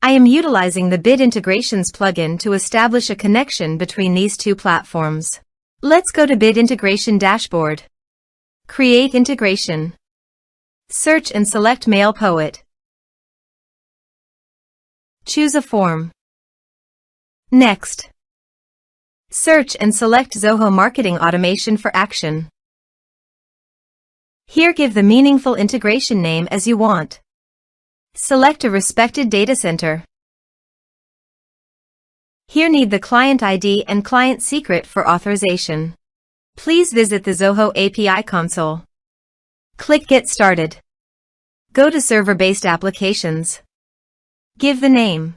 I am utilizing the Bit Integrations plugin to establish a connection between these two platforms. Let's go to Bit Integration Dashboard. Create integration. Search and select MailPoet. Choose a form. Next. Search and select Zoho Marketing Automation for action. Here give the meaningful integration name as you want. Select a respected data center. Here need the client ID and client secret for authorization. Please visit the Zoho API console. Click Get Started. Go to Server-Based Applications. Give the name.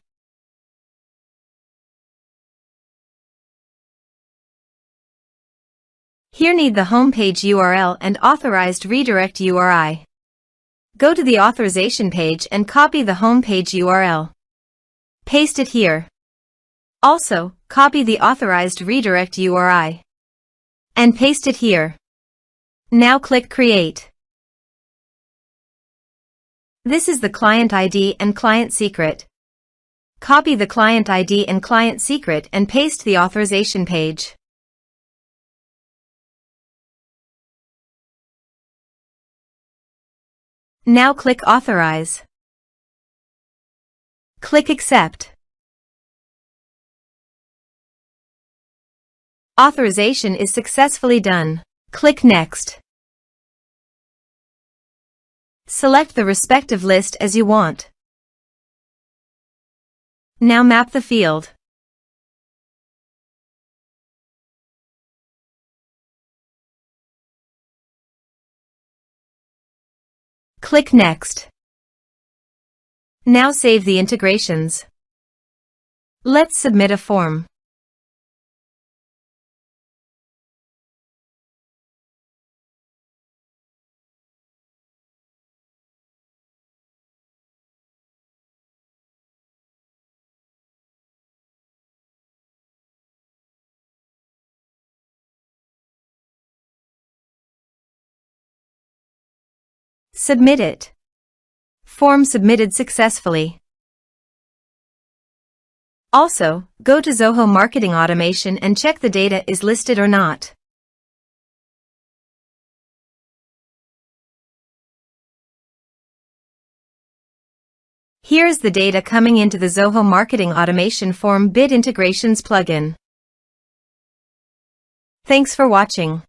Here need the homepage URL and authorized redirect URI. Go to the authorization page and copy the homepage URL. Paste it here. Also, copy the authorized redirect URI. And paste it here. Now click Create. This is the client ID and client secret. Copy the client ID and client secret and paste the authorization page. Now click Authorize. Click Accept. Authorization is successfully done. Click Next. Select the respective list as you want. Now map the field. Click Next. Now save the integrations. Let's submit a form. Submit it. Form submitted successfully. Also, go to Zoho Marketing Automation and check the data is listed or not. Here is the data coming into the Zoho Marketing Automation Form Bit Integrations plugin. Thanks for watching.